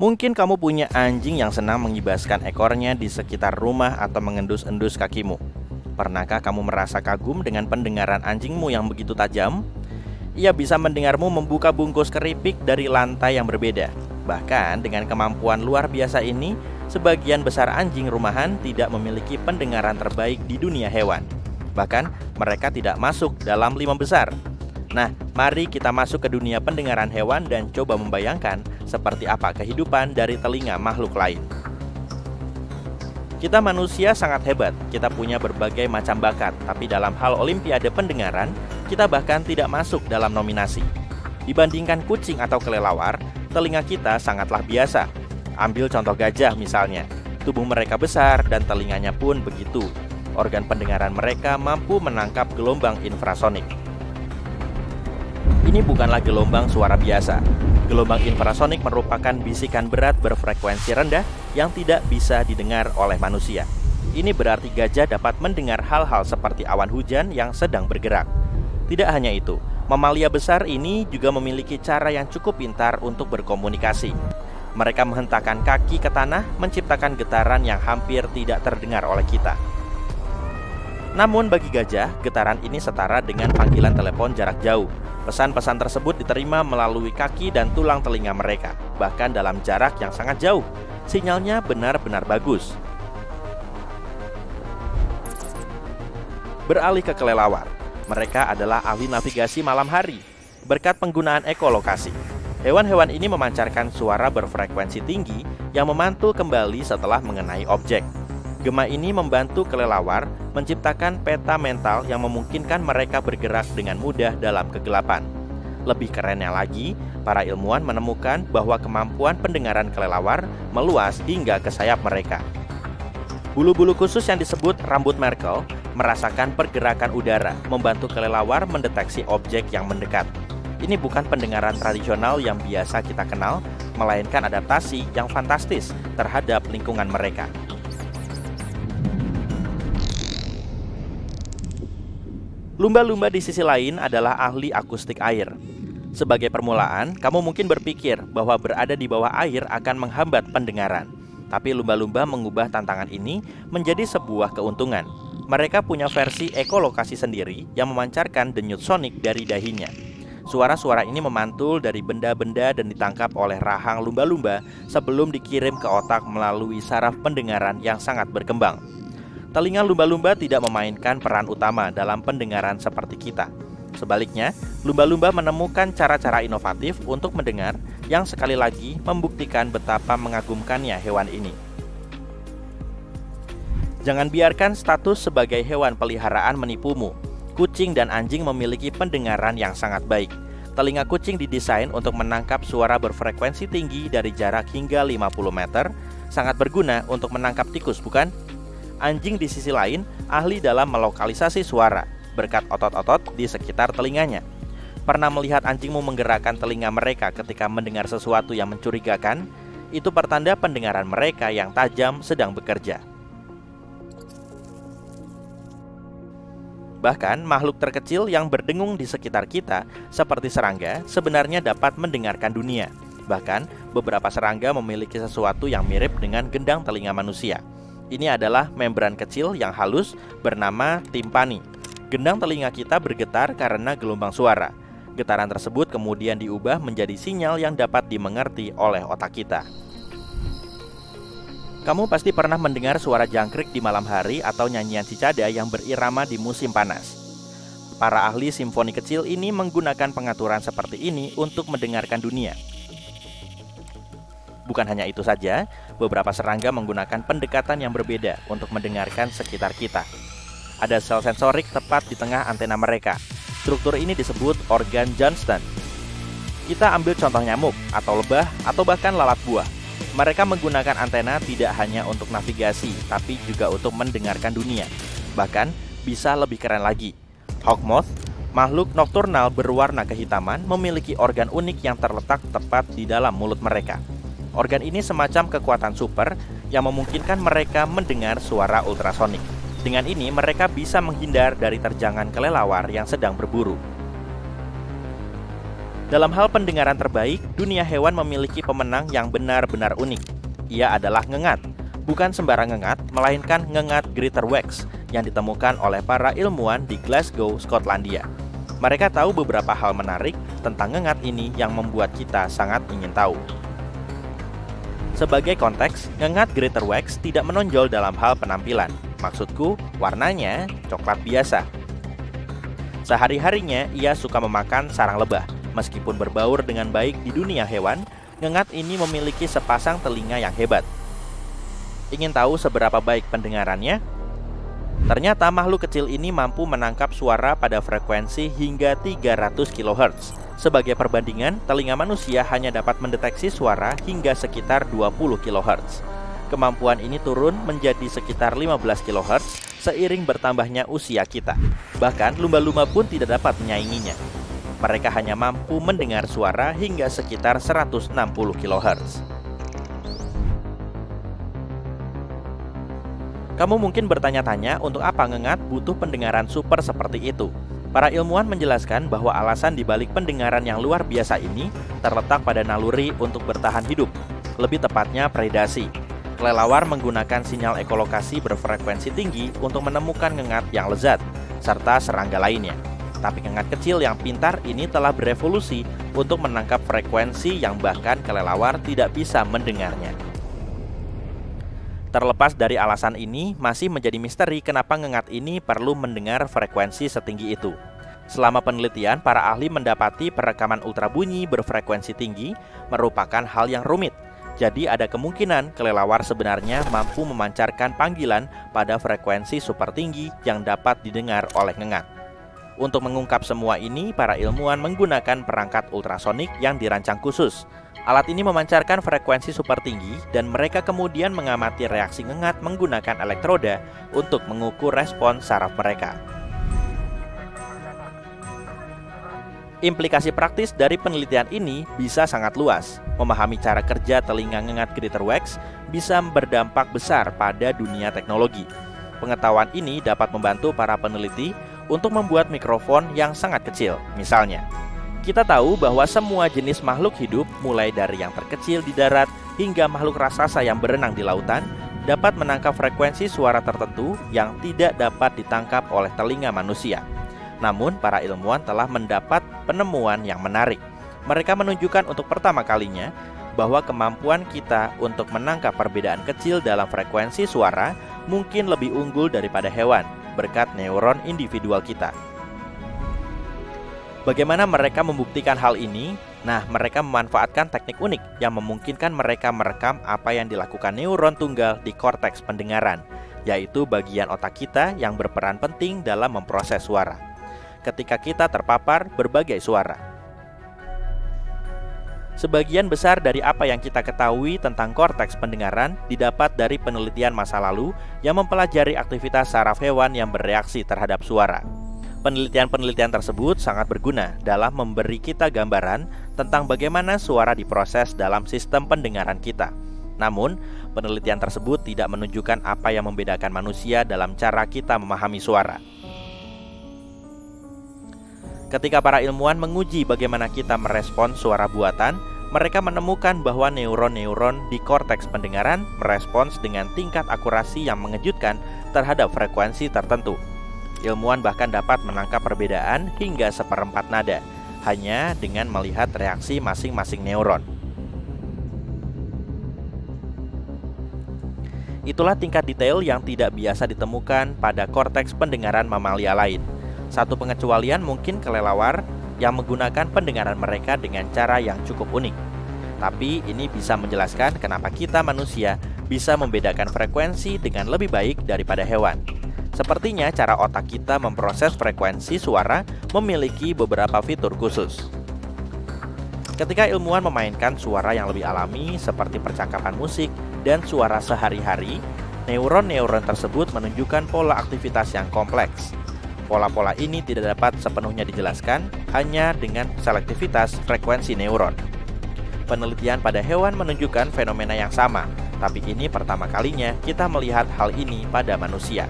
Mungkin kamu punya anjing yang senang mengibaskan ekornya di sekitar rumah atau mengendus-endus kakimu. Pernahkah kamu merasa kagum dengan pendengaran anjingmu yang begitu tajam? Ia bisa mendengarmu membuka bungkus keripik dari lantai yang berbeda. Bahkan dengan kemampuan luar biasa ini, sebagian besar anjing rumahan tidak memiliki pendengaran terbaik di dunia hewan. Bahkan mereka tidak masuk dalam 5 besar. Nah, mari kita masuk ke dunia pendengaran hewan dan coba membayangkan seperti apa kehidupan dari telinga makhluk lain. Kita manusia sangat hebat, kita punya berbagai macam bakat, tapi dalam hal olimpiade pendengaran, kita bahkan tidak masuk dalam nominasi. Dibandingkan kucing atau kelelawar, telinga kita sangatlah biasa. Ambil contoh gajah misalnya, tubuh mereka besar dan telinganya pun begitu. Organ pendengaran mereka mampu menangkap gelombang infrasonik. Ini bukanlah gelombang suara biasa. Gelombang infrasonik merupakan bisikan berat berfrekuensi rendah yang tidak bisa didengar oleh manusia. Ini berarti gajah dapat mendengar hal-hal seperti awan hujan yang sedang bergerak. Tidak hanya itu, mamalia besar ini juga memiliki cara yang cukup pintar untuk berkomunikasi. Mereka menghentakkan kaki ke tanah, menciptakan getaran yang hampir tidak terdengar oleh kita. Namun bagi gajah, getaran ini setara dengan panggilan telepon jarak jauh. Pesan-pesan tersebut diterima melalui kaki dan tulang telinga mereka, bahkan dalam jarak yang sangat jauh. Sinyalnya benar-benar bagus. Beralih ke kelelawar, mereka adalah ahli navigasi malam hari, berkat penggunaan ekolokasi. Hewan-hewan ini memancarkan suara berfrekuensi tinggi yang memantul kembali setelah mengenai objek. Gema ini membantu kelelawar menciptakan peta mental yang memungkinkan mereka bergerak dengan mudah dalam kegelapan. Lebih kerennya lagi, para ilmuwan menemukan bahwa kemampuan pendengaran kelelawar meluas hingga ke sayap mereka. Bulu-bulu khusus yang disebut rambut Merkel merasakan pergerakan udara, membantu kelelawar mendeteksi objek yang mendekat. Ini bukan pendengaran tradisional yang biasa kita kenal, melainkan adaptasi yang fantastis terhadap lingkungan mereka. Lumba-lumba di sisi lain adalah ahli akustik air. Sebagai permulaan, kamu mungkin berpikir bahwa berada di bawah air akan menghambat pendengaran. Tapi lumba-lumba mengubah tantangan ini menjadi sebuah keuntungan. Mereka punya versi ekolokasi sendiri yang memancarkan denyut sonik dari dahinya. Suara-suara ini memantul dari benda-benda dan ditangkap oleh rahang lumba-lumba sebelum dikirim ke otak melalui saraf pendengaran yang sangat berkembang. Telinga lumba-lumba tidak memainkan peran utama dalam pendengaran seperti kita. Sebaliknya, lumba-lumba menemukan cara-cara inovatif untuk mendengar yang sekali lagi membuktikan betapa mengagumkannya hewan ini. Jangan biarkan status sebagai hewan peliharaan menipumu. Kucing dan anjing memiliki pendengaran yang sangat baik. Telinga kucing didesain untuk menangkap suara berfrekuensi tinggi dari jarak hingga 50 meter, sangat berguna untuk menangkap tikus, bukan? Anjing di sisi lain ahli dalam melokalisasi suara berkat otot-otot di sekitar telinganya. Pernah melihat anjingmu menggerakkan telinga mereka ketika mendengar sesuatu yang mencurigakan? Itu pertanda pendengaran mereka yang tajam sedang bekerja. Bahkan makhluk terkecil yang berdengung di sekitar kita seperti serangga sebenarnya dapat mendengarkan dunia. Bahkan beberapa serangga memiliki sesuatu yang mirip dengan gendang telinga manusia. Ini adalah membran kecil yang halus bernama timpani. Gendang telinga kita bergetar karena gelombang suara. Getaran tersebut kemudian diubah menjadi sinyal yang dapat dimengerti oleh otak kita. Kamu pasti pernah mendengar suara jangkrik di malam hari atau nyanyian cicada yang berirama di musim panas. Para ahli simfoni kecil ini menggunakan pengaturan seperti ini untuk mendengarkan dunia. Bukan hanya itu saja, beberapa serangga menggunakan pendekatan yang berbeda untuk mendengarkan sekitar kita. Ada sel sensorik tepat di tengah antena mereka. Struktur ini disebut organ Johnston. Kita ambil contoh nyamuk, atau lebah, atau bahkan lalat buah. Mereka menggunakan antena tidak hanya untuk navigasi, tapi juga untuk mendengarkan dunia. Bahkan, bisa lebih keren lagi. Hawk moth, makhluk nokturnal berwarna kehitaman, memiliki organ unik yang terletak tepat di dalam mulut mereka. Organ ini semacam kekuatan super yang memungkinkan mereka mendengar suara ultrasonik. Dengan ini mereka bisa menghindar dari terjangan kelelawar yang sedang berburu. Dalam hal pendengaran terbaik, dunia hewan memiliki pemenang yang benar-benar unik. Ia adalah ngengat. Bukan sembarang ngengat, melainkan ngengat Greater Wax yang ditemukan oleh para ilmuwan di Glasgow, Skotlandia. Mereka tahu beberapa hal menarik tentang ngengat ini yang membuat kita sangat ingin tahu. Sebagai konteks, ngengat Greater Wax tidak menonjol dalam hal penampilan. Maksudku, warnanya coklat biasa. Sehari-harinya ia suka memakan sarang lebah. Meskipun berbaur dengan baik di dunia hewan, ngengat ini memiliki sepasang telinga yang hebat. Ingin tahu seberapa baik pendengarannya? Ternyata makhluk kecil ini mampu menangkap suara pada frekuensi hingga 300 kHz. Sebagai perbandingan, telinga manusia hanya dapat mendeteksi suara hingga sekitar 20 kHz. Kemampuan ini turun menjadi sekitar 15 kHz seiring bertambahnya usia kita. Bahkan lumba-lumba pun tidak dapat menyainginya. Mereka hanya mampu mendengar suara hingga sekitar 160 kHz. Kamu mungkin bertanya-tanya untuk apa ngengat butuh pendengaran super seperti itu. Para ilmuwan menjelaskan bahwa alasan dibalik pendengaran yang luar biasa ini terletak pada naluri untuk bertahan hidup, lebih tepatnya predasi. Kelelawar menggunakan sinyal ekolokasi berfrekuensi tinggi untuk menemukan ngengat yang lezat, serta serangga lainnya. Tapi ngengat kecil yang pintar ini telah berevolusi untuk menangkap frekuensi yang bahkan kelelawar tidak bisa mendengarnya. Terlepas dari alasan ini, masih menjadi misteri kenapa ngengat ini perlu mendengar frekuensi setinggi itu. Selama penelitian, para ahli mendapati perekaman ultrabunyi berfrekuensi tinggi merupakan hal yang rumit. Jadi ada kemungkinan kelelawar sebenarnya mampu memancarkan panggilan pada frekuensi super tinggi yang dapat didengar oleh ngengat. Untuk mengungkap semua ini, para ilmuwan menggunakan perangkat ultrasonik yang dirancang khusus. Alat ini memancarkan frekuensi super tinggi dan mereka kemudian mengamati reaksi ngengat menggunakan elektroda untuk mengukur respons saraf mereka. Implikasi praktis dari penelitian ini bisa sangat luas. Memahami cara kerja telinga ngengat Greater Wax bisa berdampak besar pada dunia teknologi. Pengetahuan ini dapat membantu para peneliti untuk membuat mikrofon yang sangat kecil. Misalnya, kita tahu bahwa semua jenis makhluk hidup, mulai dari yang terkecil di darat hingga makhluk raksasa yang berenang di lautan, dapat menangkap frekuensi suara tertentu yang tidak dapat ditangkap oleh telinga manusia. Namun, para ilmuwan telah mendapat penemuan yang menarik. Mereka menunjukkan untuk pertama kalinya bahwa kemampuan kita untuk menangkap perbedaan kecil dalam frekuensi suara mungkin lebih unggul daripada hewan, berkat neuron individual kita. Bagaimana mereka membuktikan hal ini? Nah, mereka memanfaatkan teknik unik yang memungkinkan mereka merekam apa yang dilakukan neuron tunggal di korteks pendengaran, yaitu bagian otak kita yang berperan penting dalam memproses suara. Ketika kita terpapar berbagai suara, sebagian besar dari apa yang kita ketahui tentang korteks pendengaran didapat dari penelitian masa lalu yang mempelajari aktivitas saraf hewan yang bereaksi terhadap suara. Penelitian-penelitian tersebut sangat berguna dalam memberi kita gambaran tentang bagaimana suara diproses dalam sistem pendengaran kita. Namun, penelitian tersebut tidak menunjukkan apa yang membedakan manusia dalam cara kita memahami suara. Ketika para ilmuwan menguji bagaimana kita merespons suara buatan, mereka menemukan bahwa neuron-neuron di korteks pendengaran merespons dengan tingkat akurasi yang mengejutkan terhadap frekuensi tertentu. Ilmuwan bahkan dapat menangkap perbedaan hingga seperempat nada, hanya dengan melihat reaksi masing-masing neuron. Itulah tingkat detail yang tidak biasa ditemukan pada korteks pendengaran mamalia lain. Satu pengecualian mungkin kelelawar yang menggunakan pendengaran mereka dengan cara yang cukup unik. Tapi ini bisa menjelaskan kenapa kita manusia bisa membedakan frekuensi dengan lebih baik daripada hewan. Sepertinya cara otak kita memproses frekuensi suara memiliki beberapa fitur khusus. Ketika ilmuwan memainkan suara yang lebih alami seperti percakapan musik dan suara sehari-hari, neuron-neuron tersebut menunjukkan pola aktivitas yang kompleks. Pola-pola ini tidak dapat sepenuhnya dijelaskan hanya dengan selektivitas frekuensi neuron. Penelitian pada hewan menunjukkan fenomena yang sama, tapi ini pertama kalinya kita melihat hal ini pada manusia.